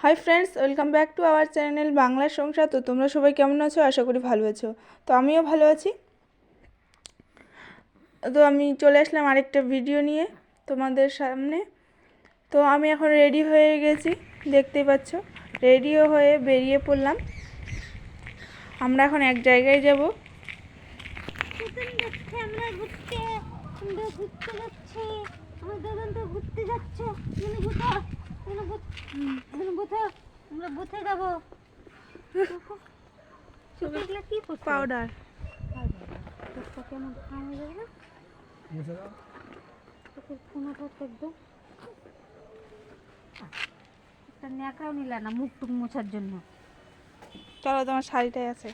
Hi friends, welcome back to our channel Bangla সংসার। তো তোমরা সবাই কেমন আছো? আশা করি ভালো আছো। তো আমিও ভালো আছি। তো আমি চলে আসলাম আরেকটা ভিডিও নিয়ে তোমাদের সামনে। তো আমি এখন রেডি হয়ে গেছি, দেখতেই পাচ্ছ। রেডিও হয়ে বেরিয়ে পড়লাম। আমরা এখন এক জায়গায় যাব। পাউডার ন্যাকড়াও নিলা না মুখ টুক মোছার জন্য। চলো, তোমার শাড়িটাই আছে।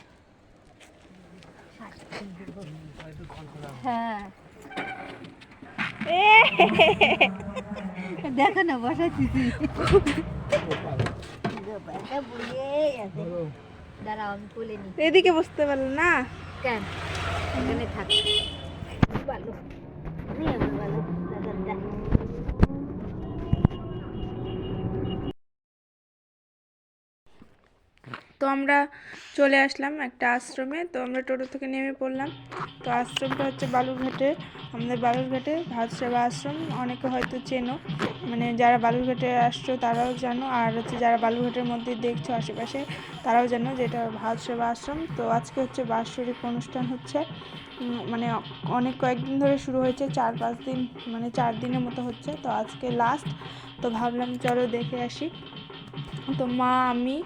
হ্যাঁ দেখো না বসাচ্ছি দাঁড়াও আমি কোলে নি। এদিকে বসতে পারলো না কেন এখানে থাক ভালো ভালো দাদা। তো আমরা চলে আসলাম একটা আশ্রমে। তো আমরা টোটো থেকে নেমে পড়লাম। তো আশ্রমটা হচ্ছে বালুরঘাটে, আমাদের বালুরঘাটে ভারত সেবা আশ্রম। অনেকে হয়তো চেনো, মানে যারা বালুরঘাটে আসছো তারাও জানো, আর হচ্ছে যারা বালুরঘাটের মধ্যে দেখছো আশেপাশে তারাও জানো যে এটা ভারত সেবা আশ্রম। তো আজকে হচ্ছে বাৎসরিক অনুষ্ঠান হচ্ছে, মানে অনেক কয়েকদিন ধরে শুরু হয়েছে, 4-5 দিন, মানে 4 দিনের মতো হচ্ছে। তো আজকে লাস্ট। তো ভাবলাম চলো দেখে আসি। তো মা, আমি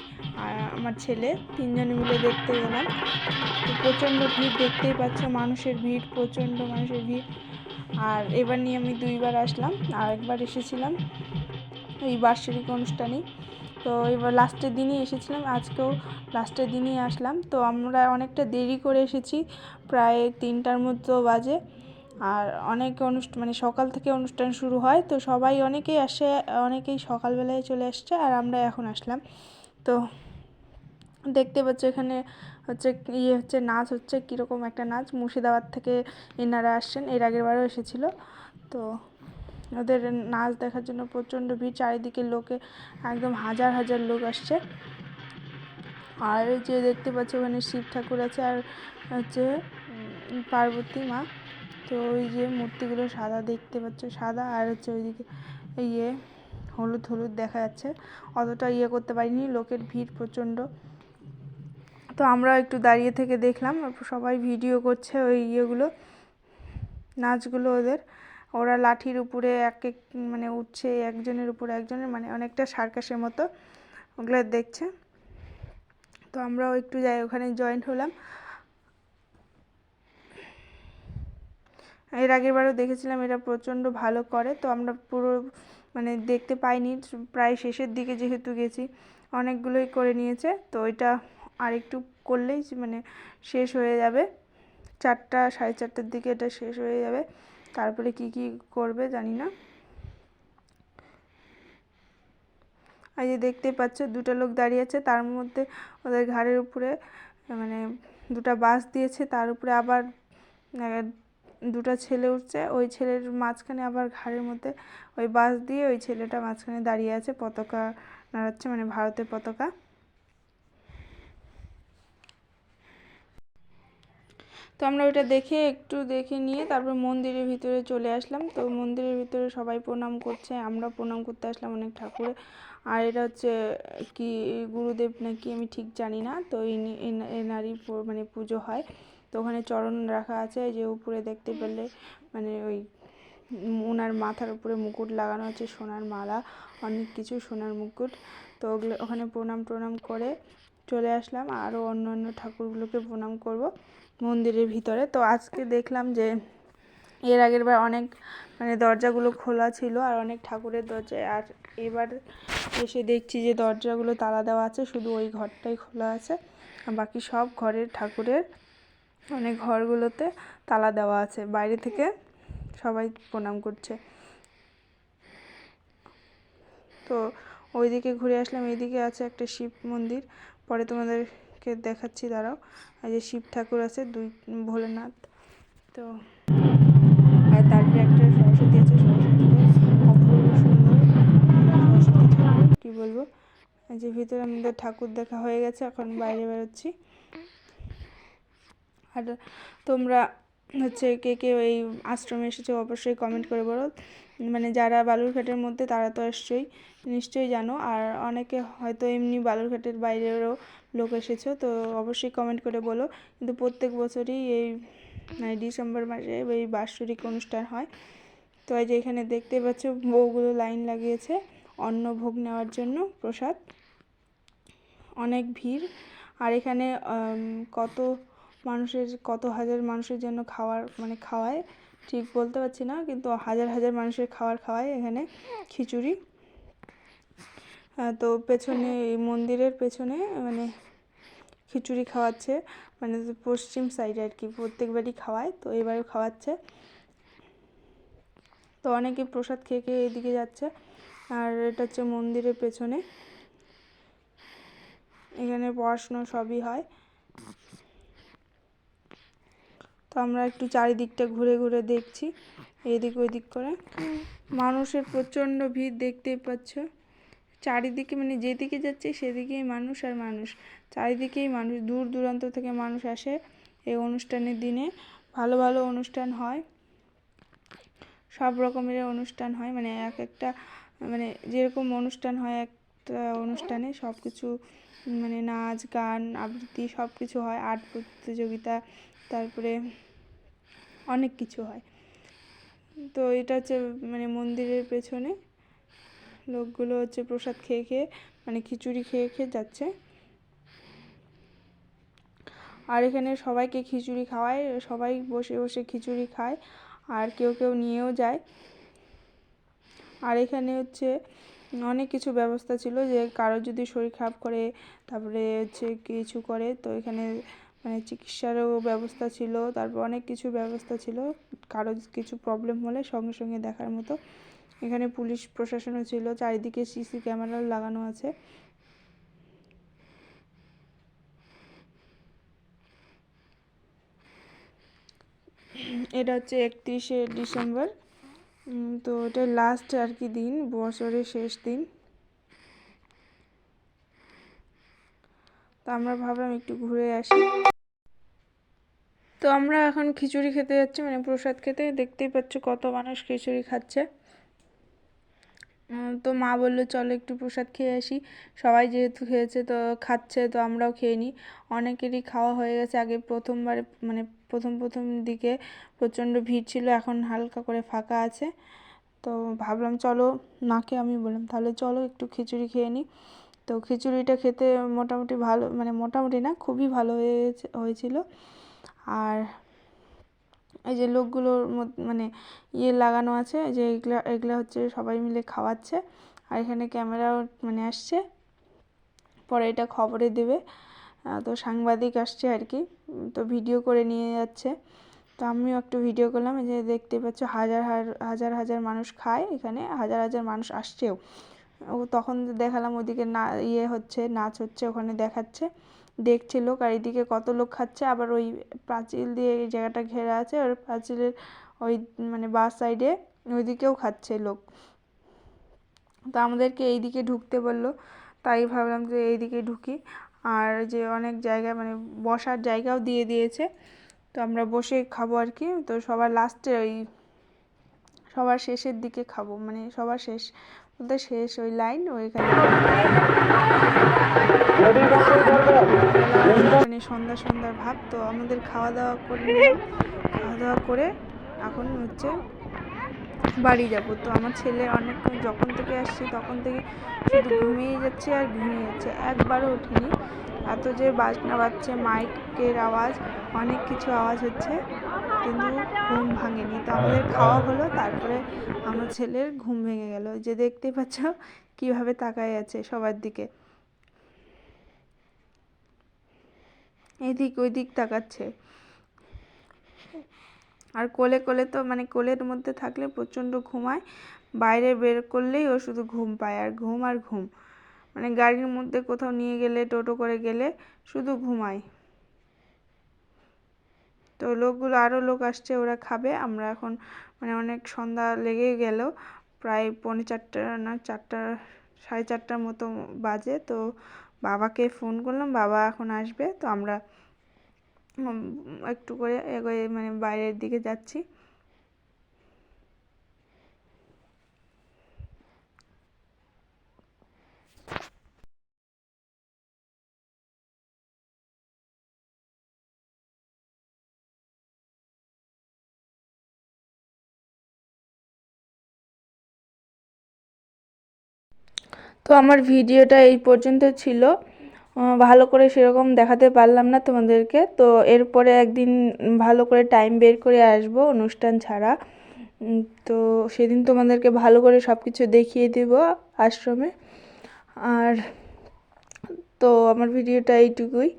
আর আমার ছেলে তিনজনে মিলে দেখতে গেলাম। তো প্রচণ্ড ভিড়, দেখতেই পাচ্ছ, মানুষের ভিড়, প্রচণ্ড মানুষের ভিড়। আর এবার নিয়ে আমি 2বার আসলাম, আর একবার এসেছিলাম এই বার্ষিক অনুষ্ঠানেই। তো এবার লাস্টের দিনই এসেছিলাম, আজকেও লাস্টের দিনই আসলাম। তো আমরা অনেকটা দেরি করে এসেছি, প্রায় 3টার মতো বাজে। আর অনেক মানে সকাল থেকে অনুষ্ঠান শুরু হয়, তো সবাই অনেকেই আসে, অনেকেই সকালবেলায় চলে আসছে, আর আমরা এখন আসলাম। তো দেখতে পাচ্ছ এখানে হচ্ছে হচ্ছে নাচ হচ্ছে, কীরকম একটা নাচ, মুর্শিদাবাদ থেকে এনারা আসছেন, এর আগের বারও এসেছিল। তো ওদের নাচ দেখার জন্য প্রচণ্ড ভিড়, চারিদিকে লোকে একদম হাজার হাজার লোক আসছে। আর যে দেখতে পাচ্ছ ওখানে শিব ঠাকুর আছে, আর হচ্ছে পার্বতী মা। তো ওই যে মূর্তিগুলো সাদা, দেখতে পাচ্ছ সাদা, আর হচ্ছে ওইদিকে হলুদ হলুদ দেখা যাচ্ছে। অতটা করতে পারিনি, লোকের ভিড় প্রচণ্ড। তো আমরা একটু দাঁড়িয়ে থেকে দেখলাম, সবাই ভিডিও করছে ওই নাচগুলো ওদের। ওরা লাঠির উপরে এক এক মানে উঠছে, একজনের উপরে একজনের, মানে অনেকটা সার্কাসের মতো, ওগুলো দেখছে। তো আমরাও একটু ওখানে জয়েন্ট হলাম। এর আগের বারও দেখেছিলাম, এরা প্রচণ্ড ভালো করে। তো আমরা পুরো মানে দেখতে পাইনি, প্রায় শেষের দিকে যেহেতু গেছি, অনেকগুলোই করে নিয়েছে। তো এটা আর একটু করলেই মানে শেষ হয়ে যাবে, 4টা 4:30টার দিকে এটা শেষ হয়ে যাবে। তারপরে কি কি করবে জানি না। আর যে দেখতে পাচ্ছ 2টা লোক দাঁড়িয়ে আছে, তার মধ্যে ওদের ঘাড়ের উপরে মানে 2টা বাস দিয়েছে, তার উপরে আবার 2টা ছেলে উঠছে, ওই ছেলের মাঝখানে আবার ঘাড়ের মধ্যে ওই বাস দিয়ে ওই ছেলেটা মাঝখানে দাঁড়িয়ে আছে, পতাকা নাড়াচ্ছে, মানে ভারতের পতাকা। তো আমরা ওইটা একটু দেখে নিয়ে তারপর মন্দিরের ভিতরে চলে আসলাম। তো মন্দিরের ভিতরে সবাই প্রণাম করছে, আমরা প্রণাম করতে আসলাম অনেক ঠাকুরে। আর এটা হচ্ছে কি গুরুদেব নাকি আমি ঠিক জানি না। তো এনারই মানে পুজো হয়। তো ওখানে চরণ রাখা আছে, যে উপরে দেখতে পেলে মানে ওই ওনার মাথার উপরে মুকুট লাগানো আছে, সোনার মালা, অনেক কিছু সোনার মুকুট। তো ওগুলো ওখানে প্রণাম করে চলে আসলাম। আরও অন্য ঠাকুরগুলোকে প্রণাম করব মন্দিরের ভিতরে। তো আজকে দেখলাম যে এর আগের বার অনেক মানে দরজাগুলো খোলা ছিল, আর অনেক ঠাকুরের দরজায়, আর এবার এসে দেখছি যে দরজাগুলো তালা দেওয়া আছে, শুধু ওই ঘরটাই খোলা আছে, আর বাকি সব ঘরের ঠাকুরের মানে ঘরগুলোতে তালা দেওয়া আছে। বাইরে থেকে সবাই প্রণাম করছে। তো ওইদিকে ঘুরে আসলাম, এইদিকে আছে একটা শিব মন্দির, পরে তোমাদেরকে দেখাচ্ছি, দাঁড়াও। আর যে শিব ঠাকুর আছে, 2 ভোলেনাথ। তো আর তারপরে একটা সরস্বতী আছে, সরস্বতীটা অপূর্ব সুন্দর, সরস্বতী ঠাকুর কী বলবো, এই যে ভিতরে আমাদের ঠাকুর দেখা হয়ে গেছে, এখন বাইরে বেরোচ্ছি। আর তোমরা হচ্ছে কে কে এই আশ্রমে এসেছো অবশ্যই কমেন্ট করে বলো। মানে যারা বালুরঘাটের মধ্যে তারা তো নিশ্চয়ই জানো, আর অনেকে হয়তো এমনি বালুরঘাটের বাইরেরও লোক এসেছো, তো অবশ্যই কমেন্ট করে বলো। কিন্তু প্রত্যেক বছরই এই মানে ডিসেম্বর মাসে এই বাৎসরিক অনুষ্ঠান হয়। তো এই যে এখানে দেখতে পাচ্ছ বউগুলো লাইন লাগিয়েছে অন্নভোগ নেওয়ার জন্য, প্রসাদ। অনেক ভিড়, আর এখানে কত হাজার মানুষের জন্য খাওয়ায় ঠিক বলতে পারছি না, কিন্তু হাজার হাজার মানুষের খাওয়ায় এখানে খিচুড়ি। তো পেছনে এই মন্দিরের পেছনে মানে খিচুড়ি খাওয়াচ্ছে, মানে পশ্চিম সাইডে আর কি, প্রত্যেকবারই খাওয়ায়, তো এবারেও খাওয়াচ্ছে। তো অনেকে প্রসাদ খেয়ে খেয়ে এদিকে যাচ্ছে, আর এটা হচ্ছে মন্দিরের পেছনে, এখানে পড়াশুনো সবই হয়। তো আমরা একটু চারিদিকটা ঘুরে ঘুরে দেখছি, এদিক ওইদিক করে। মানুষের প্রচণ্ড ভিড় দেখতেই পাচ্ছ, চারিদিকে মানে যেদিকে যাচ্ছে সেদিকেই মানুষ আর মানুষ, চারিদিকেই মানুষ, দূর দূরান্ত থেকে মানুষ আসে এই অনুষ্ঠানের দিনে। ভালো ভালো অনুষ্ঠান হয়, সব রকমের অনুষ্ঠান হয়, মানে এক একটা মানে যেরকম অনুষ্ঠান হয় একটা অনুষ্ঠানে সব কিছু, মানে নাচ গান আবৃত্তি সব কিছু হয়, আর্ট প্রতিযোগিতা, তারপরে অনেক কিছু হয়। তো এটা হচ্ছে মানে মন্দিরের পেছনে লোকগুলো হচ্ছে প্রসাদ খেয়ে খেয়ে মানে খিচুড়ি খেয়ে খেয়ে যাচ্ছে, আর এখানে সবাইকে খিচুড়ি খাওয়ায়, সবাই বসে বসে খিচুড়ি খায়, আর কেউ কেউ নিয়েও যায়। আর এখানে হচ্ছে অনেক কিছু ব্যবস্থা ছিল, যে কারো যদি শরীর খারাপ করে তারপরে হচ্ছে কিছু করে, তো এখানে মানে চিকিৎসারও ব্যবস্থা ছিল, তারপর অনেক কিছু ব্যবস্থা ছিল, কারো কিছু প্রবলেম হলে সঙ্গে সঙ্গে দেখার মতো। এখানে পুলিশ প্রশাসনও ছিল, চারিদিকে সিসি ক্যামেরা লাগানো আছে। এটা হচ্ছে 31শে ডিসেম্বর, তো এটা লাস্ট আর কি দিন, বছরের শেষ দিন। তো আমরা ভাবলাম একটু ঘুরে আসি। তো আমরা এখন খিচুড়ি খেতে যাচ্ছি, মানে প্রসাদ খেতে। দেখতেই পাচ্ছ কত মানুষ খিচুড়ি খাচ্ছে। তো মা বললো চলো একটু প্রসাদ খেয়ে আসি, সবাই যেহেতু খেয়েছে তো খাচ্ছে, তো আমরাও খেয়ে নিই। অনেকেরই খাওয়া হয়ে গেছে, আগে প্রথমবারে মানে প্রথম দিকে প্রচণ্ড ভিড় ছিল, এখন হালকা করে ফাঁকা আছে। তো ভাবলাম চলো, মাকে আমি বললাম তাহলে চলো একটু খিচুড়ি খেয়ে নিই। তো খিচুড়িটা খেতে মোটামুটি ভালো, মানে মোটামুটি না, খুবই ভালো হয়েছিল। আর এই যে লোকগুলোর মানে লাগানো আছে, যে এগুলা হচ্ছে সবাই মিলে খাওয়াচ্ছে, আর এখানে ক্যামেরাও মানে আসছে, পরে এটা খবরে দেবে। তো সাংবাদিক আসছে আর কি, তো ভিডিও করে নিয়ে যাচ্ছে। তো আমিও একটু ভিডিও করলাম, এই যে দেখতে পাচ্ছ হাজার হাজার হাজার মানুষ খায়, এখানে হাজার হাজার মানুষ আসছেও। তখন দেখালাম ওইদিকে হচ্ছে, নাচ হচ্ছে, ওখানে দেখাচ্ছে, দেখছে লোক, আর এইদিকে কত লোক খাচ্ছে। আবার ওই পাঁচিল দিয়ে এই জায়গাটা ঘেরা আছে, আর পাঁচিলের ওই মানে বাঁ সাইডে ওইদিকেও খাচ্ছে লোক। তো আমাদেরকে এইদিকে ঢুকতে বললো, তাই ভাবলাম যে এইদিকে ঢুকি। আর যে অনেক জায়গা মানে বসার জায়গাও দিয়ে দিয়েছে, তো আমরা বসে খাবো আর কি। তো সবার লাস্টে সবার শেষের দিকে খাবো, মানে সবার শেষ বলতে শেষ ওই লাইন ওইখানে, মানে সন্ধ্যার ভাব। তো আমাদের খাওয়া দাওয়া করে এখন হচ্ছে বাড়ি যাব। তো আমার ছেলে অনেকক্ষণ যখন থেকে আসছি তখন থেকে শুধু ঘুমিয়ে যাচ্ছে আর ঘুমিয়ে যাচ্ছে, একবারও ওঠেনি। এত যে বাজনা বাজছে, মাইকের আওয়াজ, অনেক কিছু আওয়াজ হচ্ছে, কিন্তু ঘুম ভাঙেনি। তো আমাদের খাওয়া হলো, তারপরে আমার ছেলের ঘুম ভেঙে গেল, যে দেখতে পাচ্ছ কীভাবে তাকায় আছে সবার দিকে, এদিক ওই দিক তাকাচ্ছে। আর কোলে তো মানে কোলের মধ্যে থাকলে প্রচণ্ড ঘুমায়, বাইরে বের করলেই ও শুধু ঘুম পায়, আর ঘুম। মানে গাড়ির মধ্যে কোথাও নিয়ে গেলে, টোটো করে গেলে শুধু ঘুমায়। তো লোকগুলো আরও লোক আসছে, ওরা খাবে। আমরা এখন মানে অনেক সন্ধ্যা লেগে গেল, প্রায় 4:45 না 4টা 4:30টার মতো বাজে। তো বাবাকে ফোন করলাম, বাবা এখন আসবে। তো আমরা একটু করে এগোয়ে মানে বাইরের দিকে যাচ্ছি। তো আমার ভিডিওটা এই পর্যন্ত ছিল। ভালো করে সেরকম দেখাতে পারলাম না তোমাদেরকে। তো এরপরে একদিন ভালো করে টাইম বের করে আসব অনুষ্ঠান ছাড়া। তো সেদিন তোমাদেরকে ভালো করে সব কিছু দেখিয়ে দেব আশ্রমে। আর তো আমার ভিডিওটা এইটুকুই।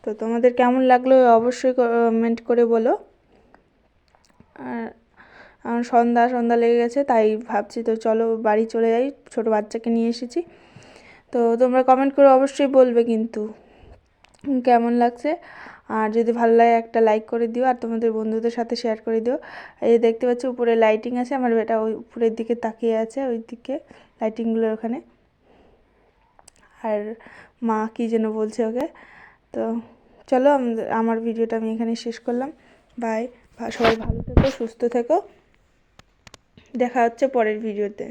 তো তোমাদের কেমন লাগলো অবশ্যই কমেন্ট করে বলো। আর আমার সন্ধ্যা সন্ধ্যা লেগে গেছে, তাই ভাবছি তো চলো বাড়ি চলে যাই, ছোটো বাচ্চাকে নিয়ে এসেছি। তো তোমরা কমেন্ট করে অবশ্যই বলবে কিন্তু কেমন লাগছে। আর যদি ভালো লাগে একটা লাইক করে দিও, আর তোমাদের বন্ধুদের সাথে শেয়ার করে দিও। এই দেখতে পাচ্ছ উপরে লাইটিং আছে, আমার বেটা ওই উপরের দিকে তাকিয়ে আছে, ওই দিকে লাইটিংগুলোর ওখানে। আর মা কী যেন বলছে ওকে। তো চলো আমার ভিডিওটা আমি এখানে শেষ করলাম। বাই। সবাই ভালো থেকো, সুস্থ থেকো। দেখা হচ্ছে পরের ভিডিওতে।